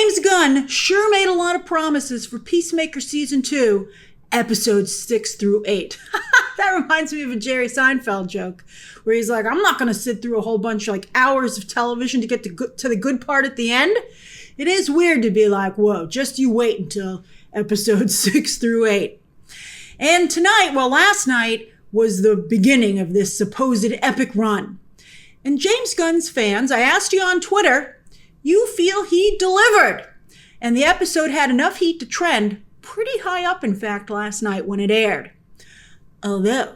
James Gunn sure made a lot of promises for Peacemaker Season 2, Episodes 6 through 8. That reminds me of a Jerry Seinfeld joke where he's like, I'm not going to sit through a whole bunch of hours of television to get to the good part at the end. It is weird to be like, whoa, just you wait until Episodes 6 through 8. And tonight, last night was the beginning of this supposed epic run. And James Gunn's fans, I asked you on Twitter, you feel he delivered. And the episode had enough heat to trend pretty high up, in fact, last night when it aired. Although,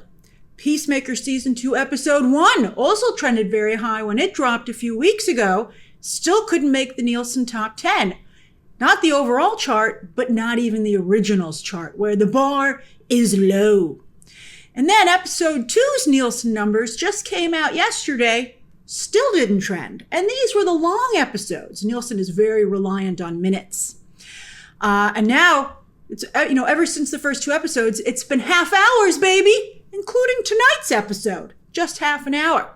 Peacemaker Season 2 Episode 1 also trended very high when it dropped a few weeks ago, still couldn't make the Nielsen Top 10. Not the overall chart, but not even the originals chart, where the bar is low. And then Episode 2's Nielsen numbers just came out yesterday, still didn't trend. And these were the long episodes. Nielsen is very reliant on minutes. And now, it's ever since the first 2 episodes, it's been half hours, baby, including tonight's episode, just half an hour.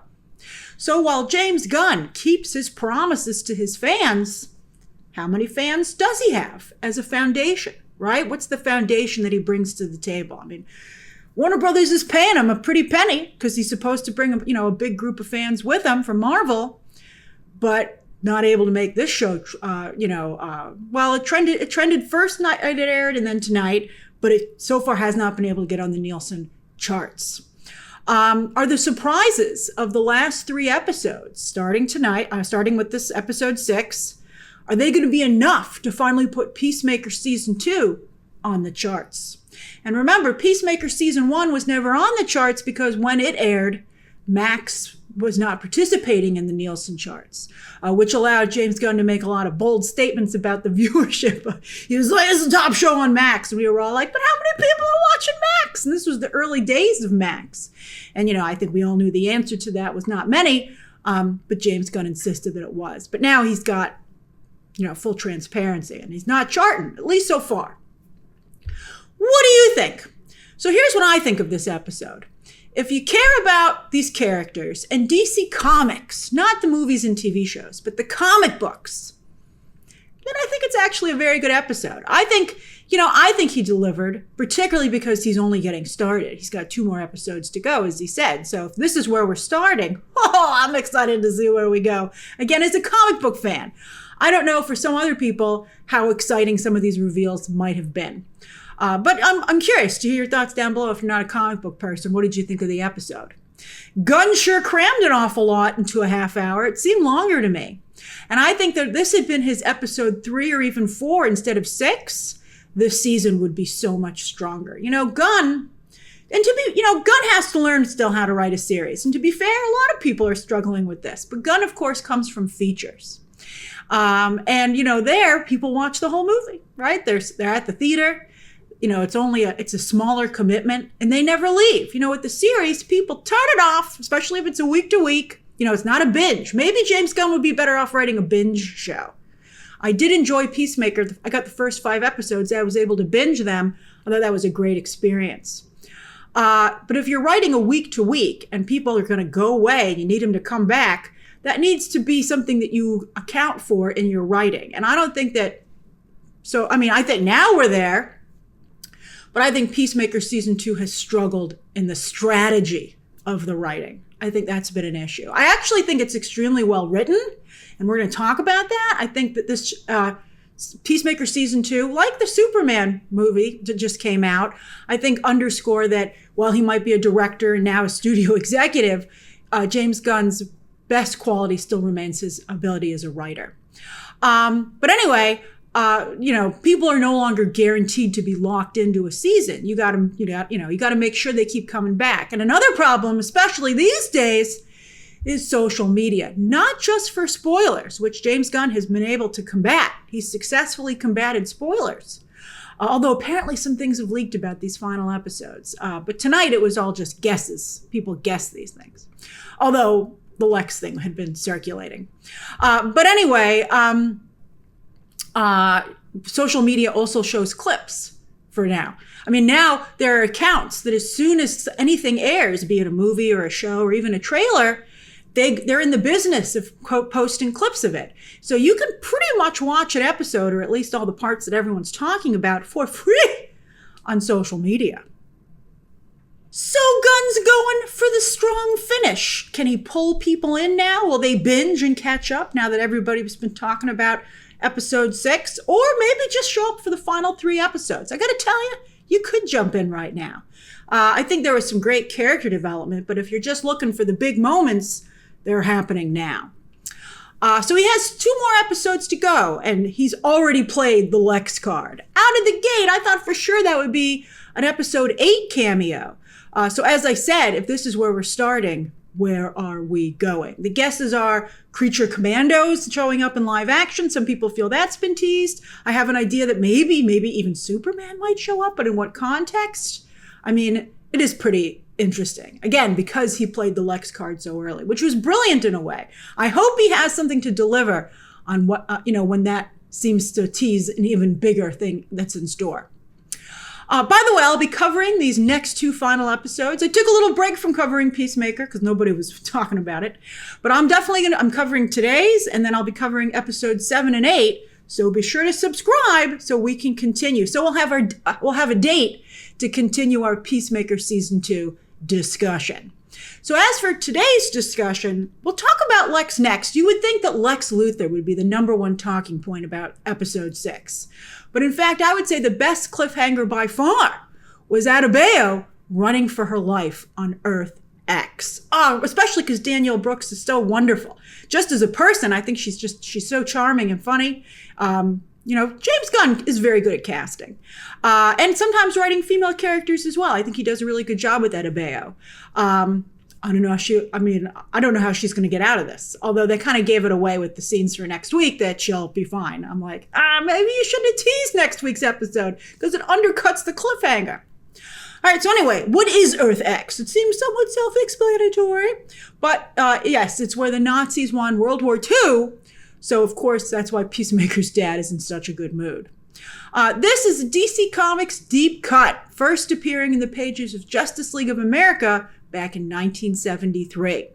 So while James Gunn keeps his promises to his fans, how many fans does he have as a foundation, right? What's the foundation that he brings to the table? I mean, Warner Brothers is paying him a pretty penny because he's supposed to bring a big group of fans with him from Marvel, but not able to make this show. It trended first night it aired and then tonight, but it so far has not been able to get on the Nielsen charts. Are the surprises of the last 3 episodes, starting tonight, starting with this episode 6, are they going to be enough to finally put Peacemaker Season 2 on the charts? And remember, Peacemaker Season 1 was never on the charts because when it aired, Max was not participating in the Nielsen charts, which allowed James Gunn to make a lot of bold statements about the viewership. He was like, it's the top show on Max. And we were all like, but how many people are watching Max? And this was the early days of Max. And, I think we all knew the answer to that was not many, but James Gunn insisted that it was. But now he's got, full transparency, and he's not charting, at least so far. What do you think? So here's what I think of this episode. If you care about these characters and DC Comics, not the movies and TV shows, but the comic books, then I think it's actually a very good episode. I think he delivered, particularly because he's only getting started. He's got 2 more episodes to go, as he said. So if this is where we're starting, I'm excited to see where we go. Again, as a comic book fan, I don't know for some other people how exciting some of these reveals might have been. But I'm curious to hear your thoughts down below if you're not a comic book person. What did you think of the episode? Gunn sure crammed an awful lot into a half hour. It seemed longer to me. And I think that this had been his episode 3 or even 4 instead of 6, this season would be so much stronger. Gunn has to learn still how to write a series. And to be fair, a lot of people are struggling with this. But Gunn, of course, comes from features. There, people watch the whole movie, right? They're at the theater. It's a smaller commitment and they never leave. With the series, people turn it off, especially if it's a week to week. It's not a binge. Maybe James Gunn would be better off writing a binge show. I did enjoy Peacemaker. I got the first 5 episodes. I was able to binge them. I thought that was a great experience. But if you're writing a week to week and people are going to go away and you need them to come back, that needs to be something that you account for in your writing. And I don't think that, I think now we're there. But I think Peacemaker Season 2 has struggled in the strategy of the writing. I think that's been an issue. I actually think it's extremely well written, and we're going to talk about that. I think that this Peacemaker Season 2, like the Superman movie that just came out, I think underscore that while he might be a director and now a studio executive, James Gunn's best quality still remains his ability as a writer. But anyway, people are no longer guaranteed to be locked into a season. You got to make sure they keep coming back. And another problem, especially these days, is social media, not just for spoilers, which James Gunn has been able to combat. He's successfully combated spoilers. Although apparently some things have leaked about these final episodes. But tonight it was all just guesses. People guess these things. Although the Lex thing had been circulating. But anyway, social media also shows clips for now. Now there are accounts that as soon as anything airs, be it a movie or a show or even a trailer, they're in the business of quote posting clips of it. So you can pretty much watch an episode, or at least all the parts that everyone's talking about, for free on social media. So Gunn's going for the strong finish. Can he pull people in now? Will they binge and catch up now that everybody's been talking about episode 6? Or maybe just show up for the final 3 episodes. I gotta tell you, you could jump in right now. I think there was some great character development, but if you're just looking for the big moments, they're happening now. So he has 2 more episodes to go, and he's already played the Lex card. Out of the gate, I thought for sure that would be an episode 8 cameo. So as I said, if this is where we're starting, where are we going? The guesses are Creature Commandos showing up in live action. Some people feel that's been teased. I have an idea that maybe even Superman might show up, but in what context? I mean, it is pretty interesting. Again, because he played the Lex card so early, which was brilliant in a way. I hope he has something to deliver on what, when that seems to tease an even bigger thing that's in store. By the way, I'll be covering these next 2 final episodes. I took a little break from covering Peacemaker because nobody was talking about it. But I'm covering today's, and then I'll be covering episodes 7 and 8. So be sure to subscribe so we can continue. So we'll have a date to continue our Peacemaker Season 2 discussion. So as for today's discussion, we'll talk about Lex next. You would think that Lex Luthor would be the #1 talking point about episode 6. But in fact, I would say the best cliffhanger by far was Adebayo running for her life on Earth X. Especially because Danielle Brooks is so wonderful. Just as a person, I think she's so charming and funny. James Gunn is very good at casting. And sometimes writing female characters as well. I think he does a really good job with Adebayo. I don't know how she's going to get out of this. Although they kind of gave it away with the scenes for next week that she'll be fine. I'm like, maybe you shouldn't have teased next week's episode because it undercuts the cliffhanger. All right, so anyway, what is Earth X? It seems somewhat self-explanatory. But yes, it's where the Nazis won World War II. So, of course, that's why Peacemaker's dad is in such a good mood. This is a DC Comics deep cut, first appearing in the pages of Justice League of America back in 1973.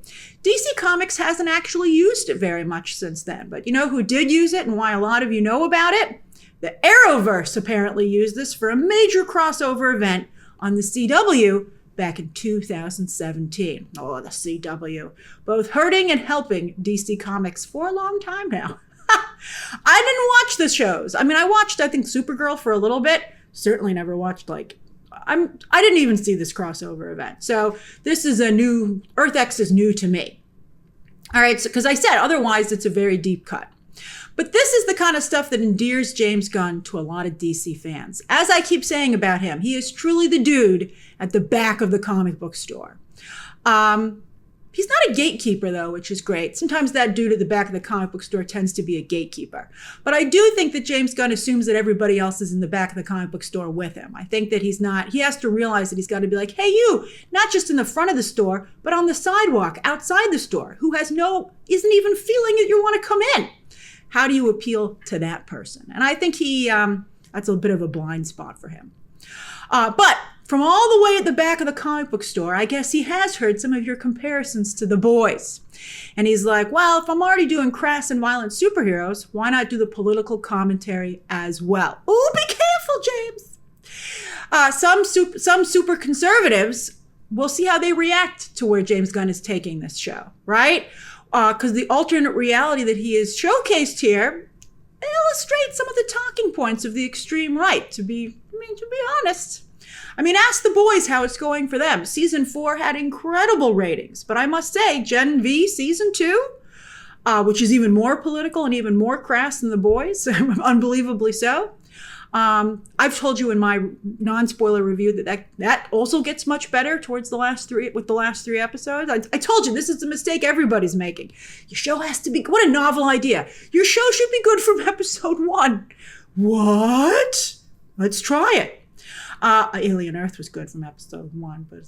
DC Comics hasn't actually used it very much since then, but you know who did use it and why a lot of you know about it? The Arrowverse apparently used this for a major crossover event on the CW back in 2017. Oh, the CW. Both hurting and helping DC Comics for a long time now. I didn't watch the shows. I mean, I watched, I think, Supergirl for a little bit. Certainly never watched, I didn't even see this crossover event. So this is Earth X is new to me. All right, so because I said, otherwise it's a very deep cut. But this is the kind of stuff that endears James Gunn to a lot of DC fans. As I keep saying about him, he is truly the dude at the back of the comic book store. He's not a gatekeeper, though, which is great. Sometimes that dude at the back of the comic book store tends to be a gatekeeper. But I do think that James Gunn assumes that everybody else is in the back of the comic book store with him. I think that he has to realize that he's got to be like, hey, you, not just in the front of the store, but on the sidewalk outside the store, who isn't even feeling that you want to come in. How do you appeal to that person? And I think that's a bit of a blind spot for him. But from all the way at the back of the comic book store, I guess he has heard some of your comparisons to The Boys. And he's like, well, if I'm already doing crass and violent superheroes, why not do the political commentary as well? Ooh, be careful, James. Some super conservatives, we'll see how they react to where James Gunn is taking this show, right? Because the alternate reality that he has showcased here illustrates some of the talking points of the extreme right, to be honest. I mean, ask The Boys how it's going for them. Season 4 had incredible ratings, but I must say, Gen V Season 2, which is even more political and even more crass than The Boys, unbelievably so. I've told you in my non-spoiler review that also gets much better towards the last 3 episodes. I told you this is a mistake everybody's making. Your show has to be, what a novel idea. Your show should be good from episode 1. What? Let's try it. Alien Earth was good from episode 1, but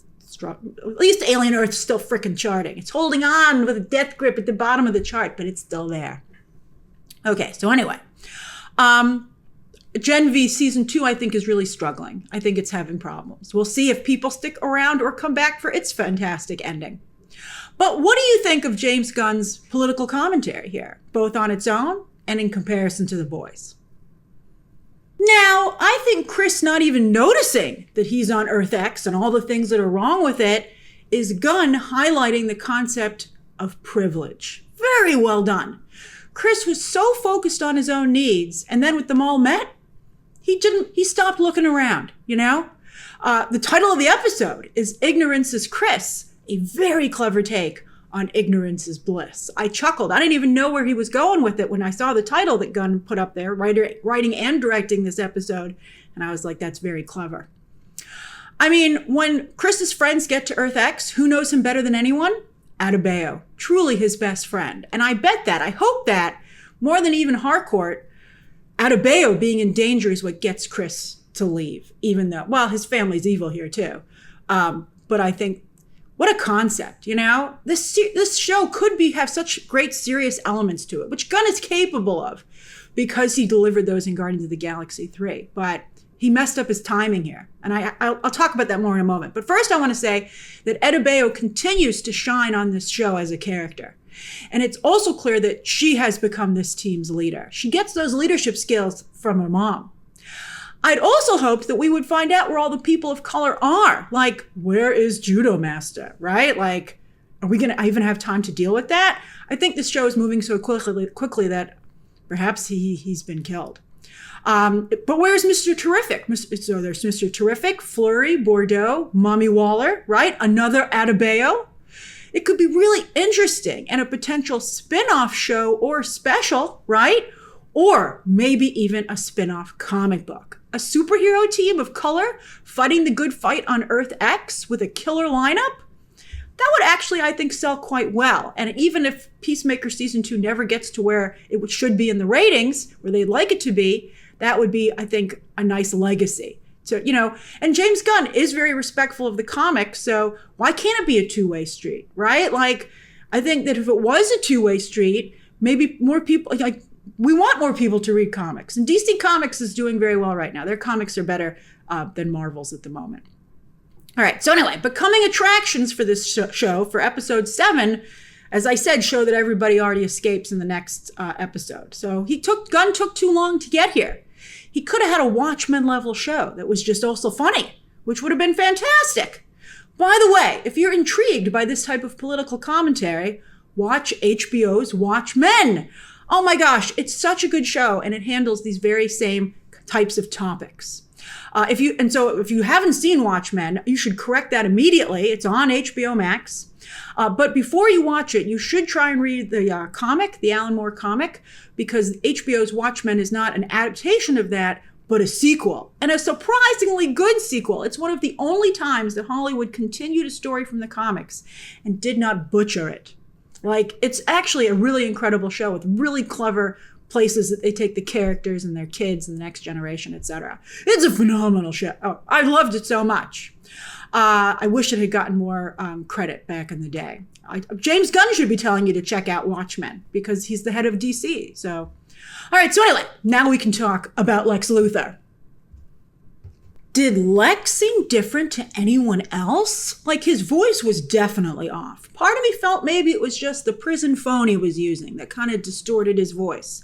at least Alien Earth is still freaking charting. It's holding on with a death grip at the bottom of the chart, but it's still there. Okay, so anyway. Gen V Season 2, I think, is really struggling. I think it's having problems. We'll see if people stick around or come back for its fantastic ending. But what do you think of James Gunn's political commentary here, both on its own and in comparison to The Boys? Now, I think Chris not even noticing that he's on Earth X and all the things that are wrong with it is Gunn highlighting the concept of privilege. Very well done. Chris was so focused on his own needs, and then with them all met, he stopped looking around, you know? The title of the episode is Ignorance is Chris, a very clever take on ignorance is bliss. I chuckled. I didn't even know where he was going with it when I saw the title that Gunn put up there, writing and directing this episode, and I was like, that's very clever. I mean, when Chris's friends get to Earth X, who knows him better than anyone? Adebayo, truly his best friend. And I hope that, more than even Harcourt, Adebayo being in danger is what gets Chris to leave, even though, well, his family's evil here too. But I think, what a concept, you know? This show could have such great serious elements to it, which Gunn is capable of because he delivered those in Guardians of the Galaxy 3. But he messed up his timing here. And I'll talk about that more in a moment. But first I want to say that Adebayo continues to shine on this show as a character. And it's also clear that she has become this team's leader. She gets those leadership skills from her mom. I'd also hoped that we would find out where all the people of color are. Like, where is Judo Master, right? Like, are we going to even have time to deal with that? I think this show is moving so quickly that perhaps he's been killed. But where's Mr. Terrific? So there's Mr. Terrific, Flurry, Bordeaux, Mommy Waller, right? Another Adebayo. It could be really interesting and a potential spin-off show or special, right? Or maybe even a spin-off comic book. A superhero team of color fighting the good fight on Earth X with a killer lineup? That would actually, I think, sell quite well. And even if Peacemaker Season 2 never gets to where it should be in the ratings, where they'd like it to be, that would be, I think, a nice legacy. So, you know, and James Gunn is very respectful of the comics, so why can't it be a two-way street, right? Like, I think that if it was a two-way street, maybe more people, like, we want more people to read comics. And DC Comics is doing very well right now. Their comics are better than Marvel's at the moment. All right, so anyway, becoming attractions for this show, for episode 7, as I said, show that everybody already escapes in the next episode. So Gunn took too long to get here. He could have had a Watchmen level show that was just also funny, which would have been fantastic. By the way, if you're intrigued by this type of political commentary, watch HBO's Watchmen. Oh my gosh, it's such a good show, and it handles these very same types of topics. If you haven't seen Watchmen, you should correct that immediately. It's on HBO Max. But before you watch it, you should try and read the comic, the Alan Moore comic, because HBO's Watchmen is not an adaptation of that, but a sequel, and a surprisingly good sequel. It's one of the only times that Hollywood continued a story from the comics and did not butcher it. Like, it's actually a really incredible show with really clever places that they take the characters and their kids and the next generation, etc. It's a phenomenal show. Oh, I loved it so much. I wish it had gotten more credit back in the day. James Gunn should be telling you to check out Watchmen because he's the head of DC. So, all right. So anyway, now we can talk about Lex Luthor. Did Lex seem different to anyone else? Like, his voice was definitely off. Part of me felt maybe it was just the prison phone he was using that kind of distorted his voice.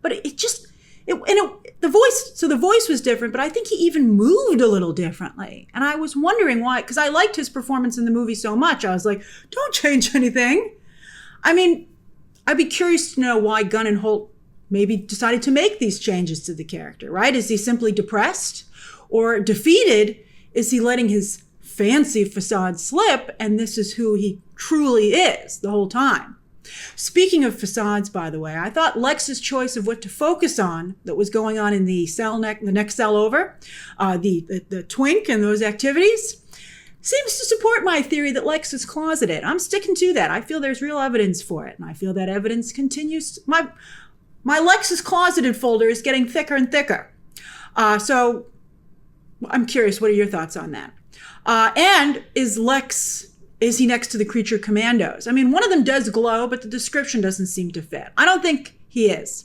But the voice was different, but I think he even moved a little differently. And I was wondering why, because I liked his performance in the movie so much. I was like, don't change anything. I mean, I'd be curious to know why Gunn and Hoult maybe decided to make these changes to the character, right? Is he simply depressed? Or defeated, is he letting his fancy facade slip, and this is who he truly is the whole time? Speaking of facades, by the way, I thought Lex's choice of what to focus on that was going on in the next cell over, the twink and those activities, seems to support my theory that Lex is closeted. I'm sticking to that. I feel there's real evidence for it, and I feel that evidence continues. My Lex is closeted folder is getting thicker and thicker. So I'm curious, what are your thoughts on that? And is he next to the creature commandos? I mean, one of them does glow, but the description doesn't seem to fit. I don't think he is.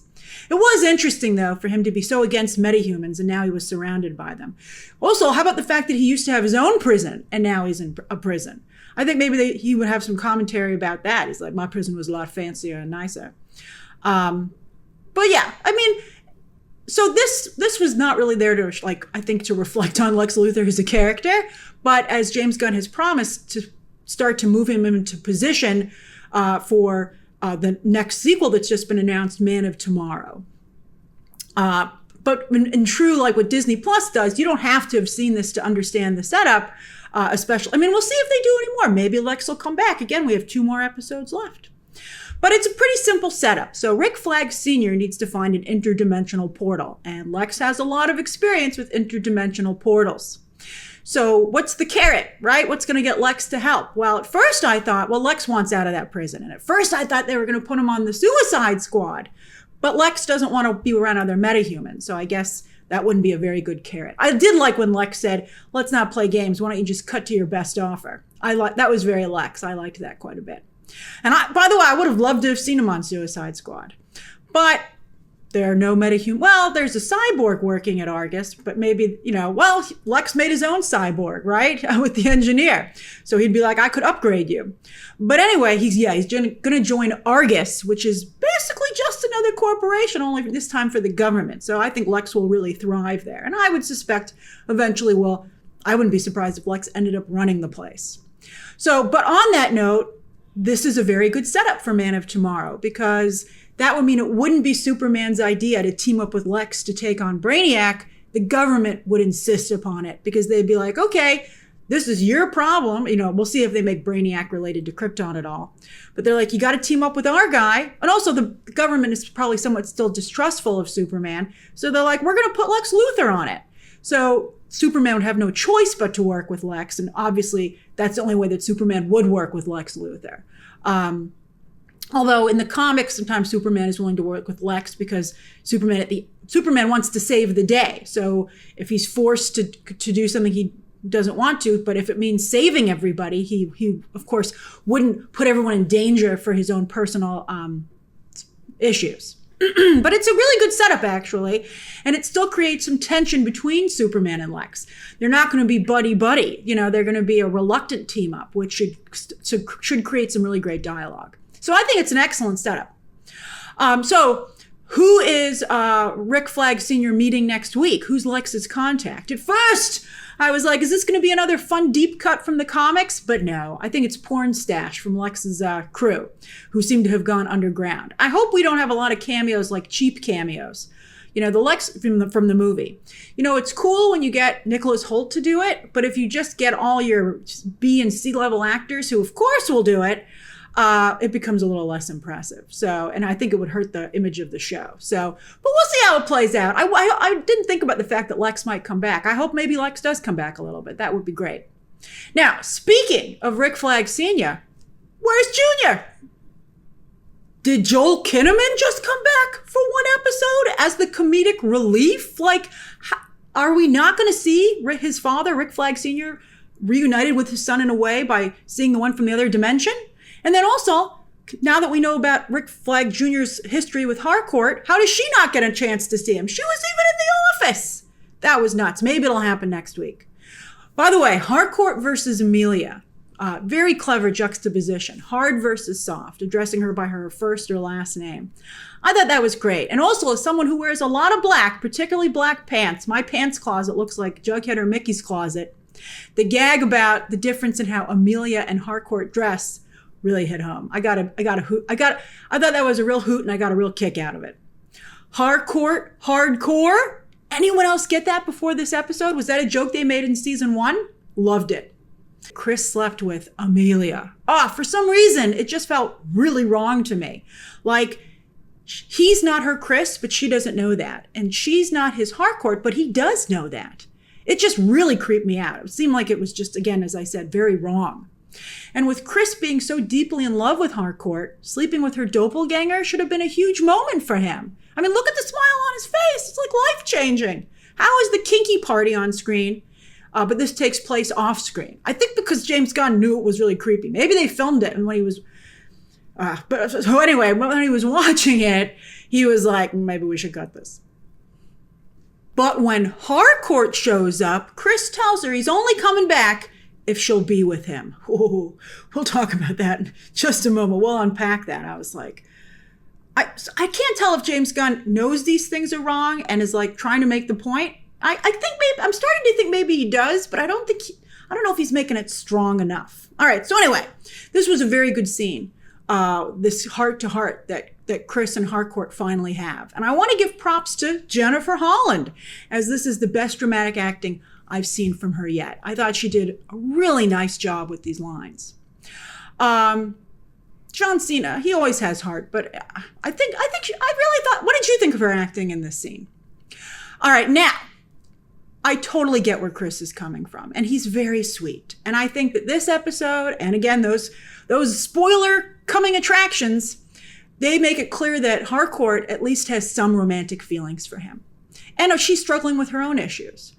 It was interesting, though, for him to be so against metahumans, and now he was surrounded by them. Also, how about the fact that he used to have his own prison, and now he's in a prison? I think maybe he would have some commentary about that. He's like, my prison was a lot fancier and nicer. But yeah, I mean, so this was not really there to, like, I think to reflect on Lex Luthor as a character, but as James Gunn has promised, to start to move him into position for the next sequel that's just been announced, Man of Tomorrow. But in true, like what Disney Plus does, you don't have to have seen this to understand the setup, especially. I mean, we'll see if they do any more. Maybe Lex will come back. Again, we have 2 more episodes left. But it's a pretty simple setup. So Rick Flag Sr. needs to find an interdimensional portal, and Lex has a lot of experience with interdimensional portals. So what's the carrot, right? What's going to get Lex to help? Well, at first I thought, well, Lex wants out of that prison. And at first I thought they were going to put him on the Suicide Squad. But Lex doesn't want to be around other metahumans. So I guess that wouldn't be a very good carrot. I did like when Lex said, let's not play games. Why don't you just cut to your best offer? That was very Lex. I liked that quite a bit. And by the way, I would have loved to have seen him on Suicide Squad. But there are no metahumans. Well, there's a cyborg working at Argus, but maybe, Lex made his own cyborg, right? With the engineer. So he'd be like, I could upgrade you. But anyway, he's going to join Argus, which is basically just another corporation, only this time for the government. So I think Lex will really thrive there. And I would suspect eventually, I wouldn't be surprised if Lex ended up running the place. So, but on that note, this is a very good setup for Man of Tomorrow, because that would mean it wouldn't be Superman's idea to team up with Lex to take on Brainiac. The government would insist upon it, because they'd be like, okay, this is your problem. We'll see if they make Brainiac related to Krypton at all. But they're like, you got to team up with our guy. And also the government is probably somewhat still distrustful of Superman. So they're like, we're going to put Lex Luthor on it. So Superman would have no choice but to work with Lex. And obviously that's the only way that Superman would work with Lex Luthor. Although in the comics, sometimes Superman is willing to work with Lex because Superman wants to save the day. So if he's forced to do something he doesn't want to, but if it means saving everybody, he of course wouldn't put everyone in danger for his own personal issues. But it's a really good setup, actually, and it still creates some tension between Superman and Lex. They're not going to be buddy-buddy. They're going to be a reluctant team-up, which should create some really great dialogue. So I think it's an excellent setup. So who is Rick Flag Sr. meeting next week? Who's Lex's contact? At first, I was like, is this going to be another fun deep cut from the comics? But no, I think it's Porn Stash from Lex's crew, who seem to have gone underground. I hope we don't have a lot of cameos, like cheap cameos. The Lex from the movie. It's cool when you get Nicholas Hoult to do it, but if you just get all your B and C level actors, who of course will do it, it becomes a little less impressive. So, and I think it would hurt the image of the show. So, but we'll see how it plays out. I didn't think about the fact that Lex might come back. I hope maybe Lex does come back a little bit. That would be great. Now, speaking of Rick Flag Sr., where's Junior? Did Joel Kinnaman just come back for one episode as the comedic relief? Like, are we not going to see his father, Rick Flag Sr., reunited with his son in a way by seeing the one from the other dimension? And then also, now that we know about Rick Flag Jr.'s history with Harcourt, how does she not get a chance to see him? She was even in the office. That was nuts. Maybe it'll happen next week. By the way, Harcourt versus Amelia. Very clever juxtaposition. Hard versus soft, addressing her by her first or last name. I thought that was great. And also, as someone who wears a lot of black, particularly black pants, my pants closet looks like Jughead or Mickey's closet. The gag about the difference in how Amelia and Harcourt dress really hit home. I thought that was a real hoot, and I got a real kick out of it. Harcourt, hardcore. Anyone else get that before this episode? Was that a joke they made in season 1? Loved it. Chris slept with Amelia. For some reason, it just felt really wrong to me. Like, he's not her Chris, but she doesn't know that. And she's not his Harcourt, but he does know that. It just really creeped me out. It seemed like it was just, again, as I said, very wrong. And with Chris being so deeply in love with Harcourt, sleeping with her doppelganger should have been a huge moment for him. I mean, look at the smile on his face. It's like life-changing. How is the kinky party on screen? But this takes place off screen. I think because James Gunn knew it was really creepy. Maybe they filmed it, and when he was... so anyway, when he was watching it, he was like, maybe we should cut this. But when Harcourt shows up, Chris tells her he's only coming back if she'll be with him. Ooh, we'll talk about that in just a moment. We'll unpack that. I was like, I can't tell if James Gunn knows these things are wrong and is like trying to make the point. I think maybe, I'm starting to think maybe he does, but I don't know if he's making it strong enough. All right. So anyway, this was a very good scene. This heart to heart that Chris and Harcourt finally have. And I want to give props to Jennifer Holland, as this is the best dramatic acting I've seen from her yet. I thought she did a really nice job with these lines. John Cena, he always has heart, but I really thought, what did you think of her acting in this scene? All right, now, I totally get where Chris is coming from, and he's very sweet. And I think that this episode, and again, those spoiler coming attractions, they make it clear that Harcourt at least has some romantic feelings for him. And she's struggling with her own issues.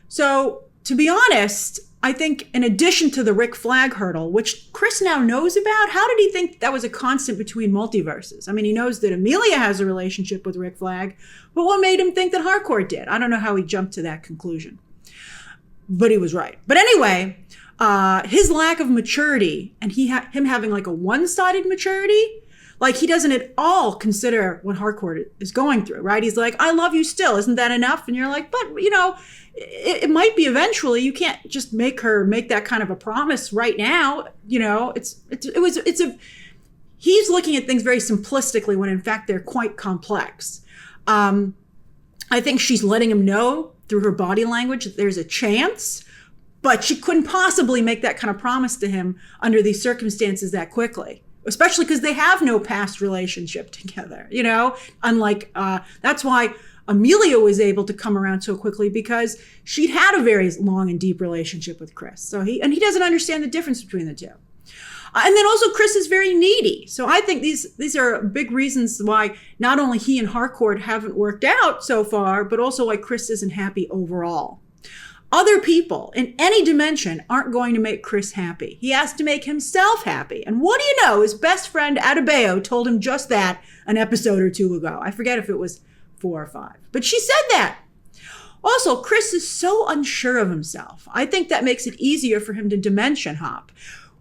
So, to be honest, I think in addition to the Rick Flag hurdle, which Chris now knows about, how did he think that was a constant between multiverses? I mean, he knows that Amelia has a relationship with Rick Flag, but what made him think that Harcourt did? I don't know how he jumped to that conclusion, but he was right. But anyway, his lack of maturity and him having like a one-sided maturity, like he doesn't at all consider what Harcourt is going through, right? He's like, I love you still. Isn't that enough? And you're like, but it might be eventually. You can't just make that kind of a promise right now. He's looking at things very simplistically when in fact they're quite complex. I think she's letting him know through her body language that there's a chance, but she couldn't possibly make that kind of promise to him under these circumstances that quickly, especially because they have no past relationship together, unlike, that's why Amelia was able to come around so quickly, because she'd had a very long and deep relationship with Chris. So he doesn't understand the difference between the two. And then also Chris is very needy. So I think these are big reasons why not only he and Harcourt haven't worked out so far, but also why Chris isn't happy overall. Other people in any dimension aren't going to make Chris happy. He has to make himself happy. And what do you know? His best friend Adebayo told him just that an episode or two ago. I forget if it was 4 or 5, but she said that. Also, Chris is so unsure of himself. I think that makes it easier for him to dimension hop,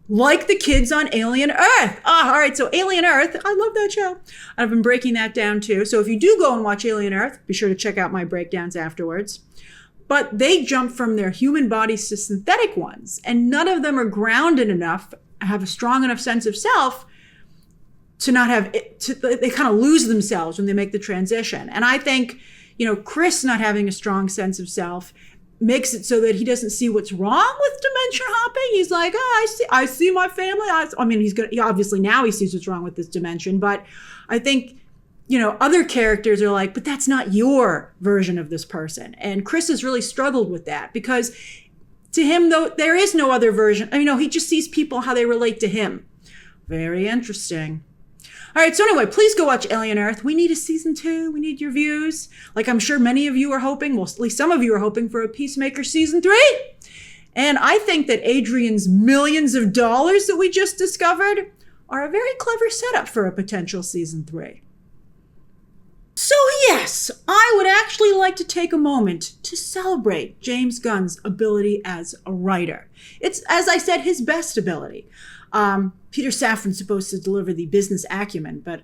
like the kids on Alien Earth. All right, so Alien Earth, I love that show. I've been breaking that down too. So if you do go and watch Alien Earth, be sure to check out my breakdowns afterwards. But they jump from their human bodies to synthetic ones, and none of them are grounded enough, have a strong enough sense of self to not have it, they kind of lose themselves when they make the transition. And I think, Chris not having a strong sense of self makes it so that he doesn't see what's wrong with dimension hopping. He's like, I see my family. Obviously now he sees what's wrong with this dimension, but I think, other characters are like, but that's not your version of this person. And Chris has really struggled with that, because to him, though, there is no other version. He just sees people how they relate to him. Very interesting. All right, so anyway, please go watch Alien Earth. We need a season 2. We need your views. Like I'm sure many of you are hoping, well, at least some of you are hoping for a Peacemaker season 3. And I think that Adrian's millions of dollars that we just discovered are a very clever setup for a potential season 3. So yes, I would actually like to take a moment to celebrate James Gunn's ability as a writer. It's, as I said, his best ability. Peter Safran's supposed to deliver the business acumen, but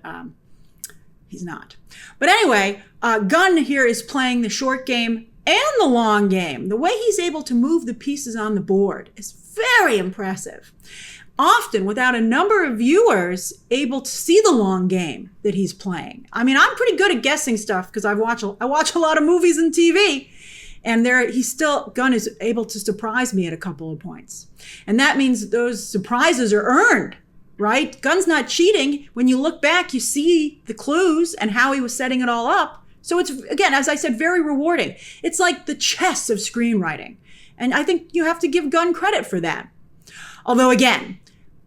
he's not. But anyway, Gunn here is playing the short game and the long game. The way he's able to move the pieces on the board is very impressive. Often without a number of viewers able to see the long game that he's playing. I mean, I'm pretty good at guessing stuff because I watch a lot of movies and TV. And Gunn is able to surprise me at a couple of points. And that means those surprises are earned, right? Gunn's not cheating. When you look back, you see the clues and how he was setting it all up. So it's, again, as I said, very rewarding. It's like the chess of screenwriting. And I think you have to give Gunn credit for that. Although, again,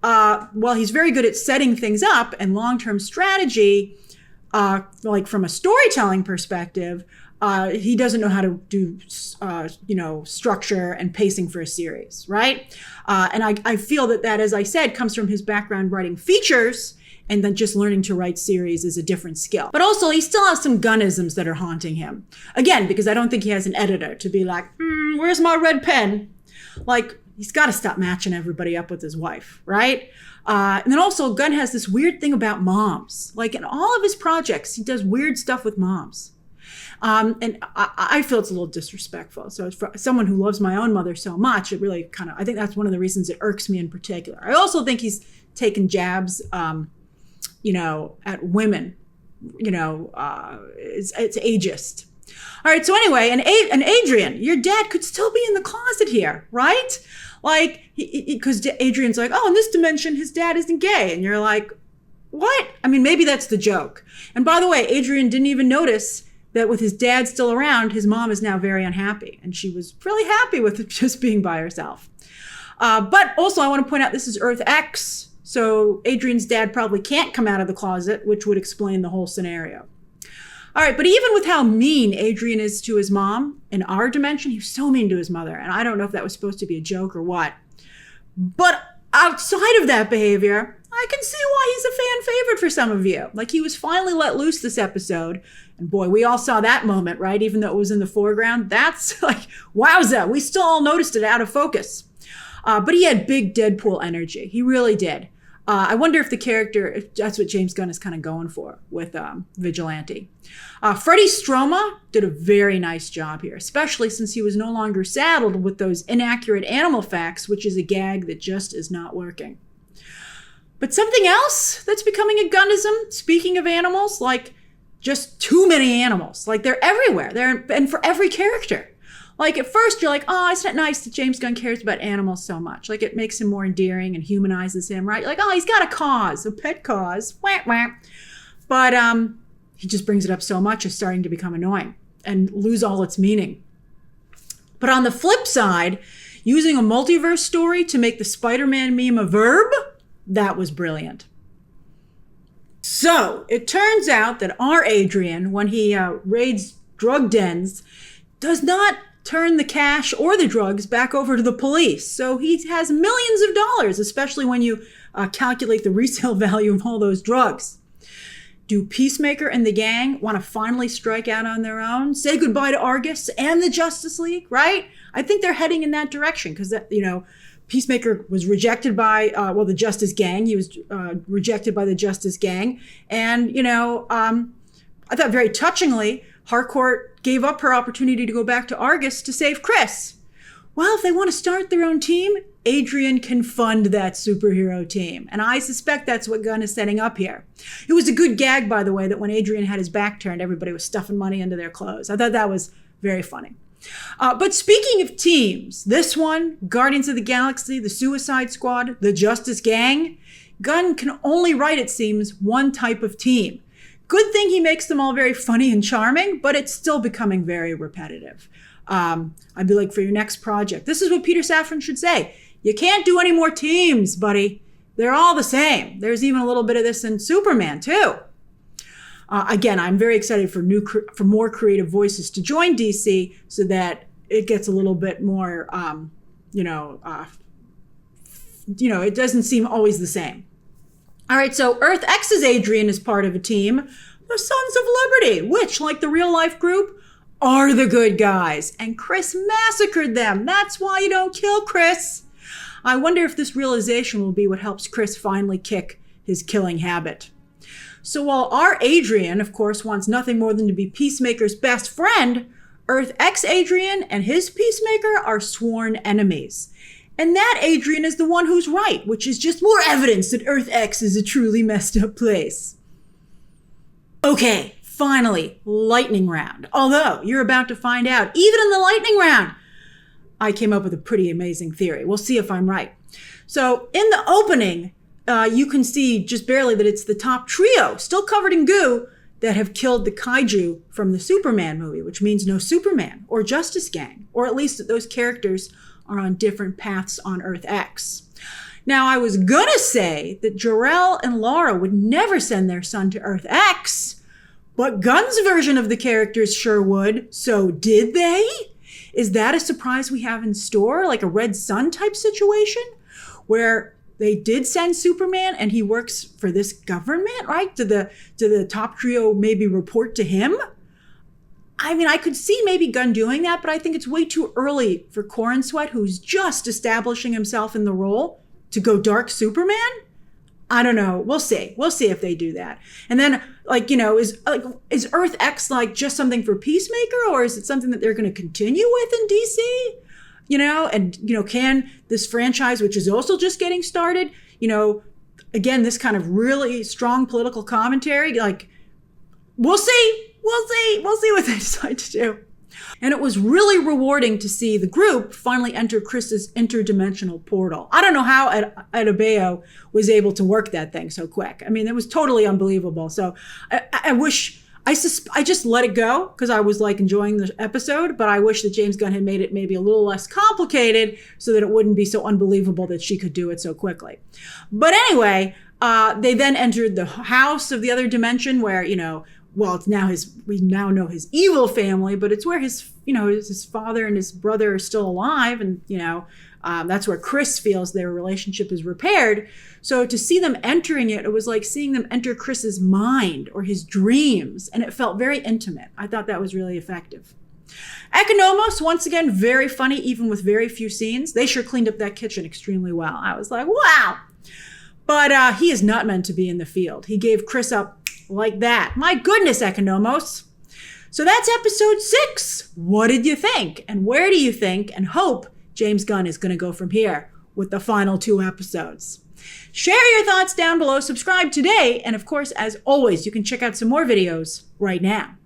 while he's very good at setting things up and long-term strategy, like from a storytelling perspective, he doesn't know how to do, structure and pacing for a series, right? And I feel that, as I said, comes from his background writing features, and then just learning to write series is a different skill. But also, he still has some Gunnisms that are haunting him. Again, because I don't think he has an editor to be like, where's my red pen? Like, he's got to stop matching everybody up with his wife, right? And then also Gunn has this weird thing about moms. Like in all of his projects, he does weird stuff with moms. And I feel it's a little disrespectful. So for someone who loves my own mother so much, it really I think that's one of the reasons it irks me in particular. I also think he's taken jabs, at women, it's ageist. All right. So anyway, and Adrian, your dad could still be in the closet here, right? Like, because Adrian's like, oh, in this dimension, his dad isn't gay. And you're like, what? I mean, maybe that's the joke. And by the way, Adrian didn't even notice that with his dad still around, his mom is now very unhappy. And she was really happy with just being by herself. But also, I want to point out this is Earth X. So Adrian's dad probably can't come out of the closet, which would explain the whole scenario. All right, but even with how mean Adrian is to his mom, in our dimension, he was so mean to his mother. And I don't know if that was supposed to be a joke or what. But outside of that behavior, I can see why he's a fan favorite for some of you. Like, he was finally let loose this episode. And boy, we all saw that moment, right? Even though it was in the foreground. That's like, wowza, we still all noticed it out of focus. But he had big Deadpool energy. He really did. I wonder if the character, if that's what James Gunn is kind of going for with Vigilante. Freddie Stroma did a very nice job here, especially since he was no longer saddled with those inaccurate animal facts, which is a gag that just is not working. But something else that's becoming a Gunnism, speaking of animals, like just too many animals. Like, they're everywhere. And for every character. Like, at first you're like, oh, it's not nice that James Gunn cares about animals so much. Like, it makes him more endearing and humanizes him, right? You're like, oh, he's got a cause, a pet cause. Wah, wah. But he just brings it up so much, it's starting to become annoying and lose all its meaning. But on the flip side, using a multiverse story to make the Spider-Man meme a verb, that was brilliant. So it turns out that our Adrian, when he raids drug dens, does not turn the cash or the drugs back over to the police. So he has millions of dollars, especially when you calculate the resale value of all those drugs. Do Peacemaker and the gang want to finally strike out on their own? Say goodbye to Argus and the Justice League, right? I think they're heading in that direction because, Peacemaker was rejected by, the Justice Gang. He was rejected by the Justice Gang. And, I thought very touchingly, Harcourt gave up her opportunity to go back to Argus to save Chris. Well, if they want to start their own team, Adrian can fund that superhero team. And I suspect that's what Gunn is setting up here. It was a good gag, by the way, that when Adrian had his back turned, everybody was stuffing money into their clothes. I thought that was very funny. But speaking of teams, this one, Guardians of the Galaxy, the Suicide Squad, the Justice Gang, Gunn can only write, it seems, one type of team. Good thing he makes them all very funny and charming, but it's still becoming very repetitive. I'd be like, for your next project, this is what Peter Safran should say. You can't do any more teams, buddy. They're all the same. There's even a little bit of this in Superman, too. Again, I'm very excited for more creative voices to join DC so that it gets a little bit more, it doesn't seem always the same. All right, so Earth X's Adrian is part of a team, the Sons of Liberty, which, like the real-life group, are the good guys. And Chris massacred them. That's why you don't kill Chris. I wonder if this realization will be what helps Chris finally kick his killing habit. So while our Adrian, of course, wants nothing more than to be Peacemaker's best friend, Earth X Adrian and his Peacemaker are sworn enemies. And that Adrian is the one who's right, which is just more evidence that Earth X is a truly messed up place. Okay, finally, lightning round. Although, you're about to find out, even in the lightning round, I came up with a pretty amazing theory. We'll see if I'm right. So, in the opening, you can see just barely that it's the top trio, still covered in goo, that have killed the kaiju from the Superman movie, which means no Superman or Justice Gang, or at least that those characters are on different paths on Earth X. Now, I was gonna say that Jor-El and Lara would never send their son to Earth X, but Gunn's version of the characters sure would. So did they? Is that a surprise we have in store? Like a Red Sun type situation where they did send Superman and he works for this government, right? Did the top trio maybe report to him? I mean, I could see maybe Gunn doing that, but I think it's way too early for Corrin Sweat, who's just establishing himself in the role, to go dark Superman. I don't know. We'll see. We'll see if they do that. And then, like, you know, is Earth X like just something for Peacemaker, or is it something that they're going to continue with in DC? You know, and, you know, can this franchise, which is also just getting started, you know, again, this kind of really strong political commentary, like, we'll see. We'll see what they decide to do. And it was really rewarding to see the group finally enter Chris's interdimensional portal. I don't know how Adebayo was able to work that thing so quick. I mean, it was totally unbelievable. So I wish, I just let it go because I was like enjoying the episode, but I wish that James Gunn had made it maybe a little less complicated so that it wouldn't be so unbelievable that she could do it so quickly. But anyway, they then entered the house of the other dimension where, you know, well, it's now we now know his evil family, but it's where his father and his brother are still alive. And, you know, that's where Chris feels their relationship is repaired. So to see them entering it, it was like seeing them enter Chris's mind or his dreams. And it felt very intimate. I thought that was really effective. Economos, once again, very funny, even with very few scenes. They sure cleaned up that kitchen extremely well. I was like, wow. But he is not meant to be in the field. He gave Chris up like that. My goodness, Economos. So that's episode 6. What did you think? And where do you think and hope James Gunn is going to go from here with the final 2 episodes? Share your thoughts down below. Subscribe today. And of course, as always, you can check out some more videos right now.